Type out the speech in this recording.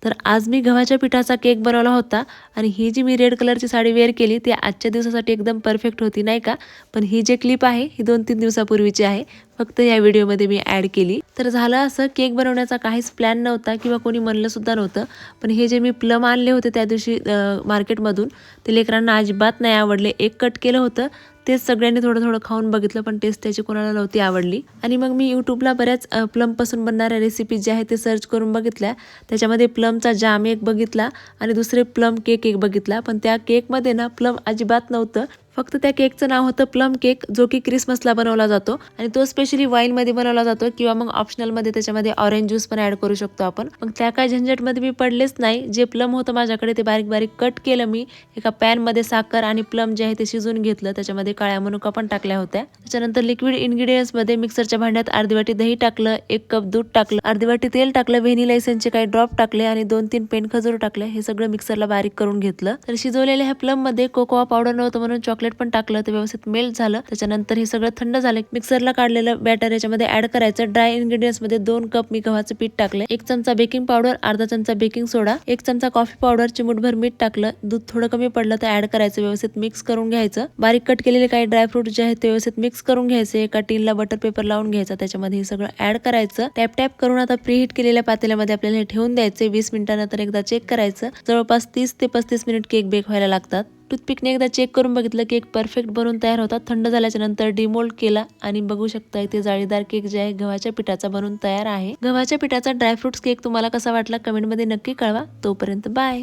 तर आज मी गव्हाच्या पिठाचा केक बनवला होता आणि ही जी मी रेड कलरची साडी वेअर केली ती आजच्या दिवसासाठी एकदम परफेक्ट होती नाही का. पण ही जे क्लिप आहे ही 2-3 दिवसापूर्वीची आहे, फक्त या व्हिडिओमध्ये मी ॲड केली. तर झालं असं, केक बनवण्याचा काहीच प्लॅन नव्हता किंवा कोणी म्हणलं सुद्धा नव्हतं. पण हे जे मी प्लम आणले होते त्या दिवशी मार्केटमधून, ते लेकरांना अजिबात नाही आवडले. एक कट केलं होतं, तेच सगळ्यांनी थोडं थोडं खाऊन बघितलं, पण टेस्ट त्याची कोणाला नव्हती आवडली. आणि मग मी यूट्यूबला बऱ्याच प्लमपासून बनणाऱ्या रेसिपीज ज्या आहेत ते सर्च करून बघितल्या. त्याच्यामध्ये प्लमचा जाम एक बघितला आणि दुसरे प्लम केक एक बघितला. पण त्या केकमध्ये ना प्लम अजिबात नव्हतं. फक्त त्या केकचं नाव होतं प्लम केक, जो की क्रिसमसला बनवला जातो आणि तो स्पेशली वाईनमध्ये बनवला जातो किंवा मग ऑप्शनलमध्ये त्याच्यामध्ये ऑरेंज ज्यूस पण ॲड करू शकतो आपण. मग त्या काय झंझटमध्ये मी पडलेच नाही. जे प्लम होतं माझ्याकडे ते बारीक बारीक कट केलं मी. एका पॅनमध्ये साखर आणि प्लम जे आहे ते शिजवून घेतलं. त्याच्यामध्ये काळ्या मनुका पण टाकल्या होत्या. त्याच्यानंतर लिक्विड इन्ग्रेडियंट्समध्ये मिक्सरच्या भांड्यात अर्धी वाटी दही टाकलं, 1 कप दूध टाकलं, अर्धी वाटी तेल टाकलं, व्हॅनिला एसेन्सचे काही ड्रॉप टाकले आणि 2-3 पेन खजूर टाकले. हे सगळं मिक्सरला बारीक करून घेतलं. तर शिजवलेल्या ह्या प्लम मध्ये कोकोआ पावडर नव्हतं म्हणून चॉकलेट पण टाकलं. ते व्यवस्थित मेल्ट झालं. त्याच्यानंतर हे सगळं थंड झालं. मिक्सरला काढलेलं बॅटर याच्यामध्ये ऍड करायचं. ड्राय इन्ग्रेडियंट्स मध्ये 2 कप मी गव्हाचं पीठ टाकलं, 1 चमचा बेकिंग पावडर, अर्धा चमचा बेकिंग सोडा, 1 चमचा कॉफी पावडर, चिमूटभर मीठ टाकलं. दूध थोडं कमी पडलं तर ऍड करायचं. व्यवस्थित मिक्स करून घ्यायचं. बारीक कट केलेले काही ड्रायफ्रूट जे आहेत ते व्यवस्थित मिक्स करून घ्यायचे. एका टीनला बटर पेपर लावून घ्यायचा. त्याच्यामध्ये हे सगळं ऍड करायचं. टॅप टॅप करून आता प्रीहीट केलेल्या पातेल्यामध्ये आपल्याला हे ठेवून द्यायचे. 20 मिनिटांनंतर एकदा चेक करायचं. जवळपास 30 ते 35 मिनिट केक बेक व्हायला लागतात. टूथपिकने एकदा चेक करून बघितलं, केक परफेक्ट बनून तयार होता. थंड झाल्याच्या नंतर डिमोल्ड केला आणि बघू शकता इथे जाळीदार केक जे आहे गव्हाच्या पिठाचा बनून तयार आहे. गव्हाच्या पिठाचा ड्रायफ्रुट्स केक तुम्हाला कसा वाटला कमेंटमध्ये नक्की कळवा. तोपर्यंत बाय.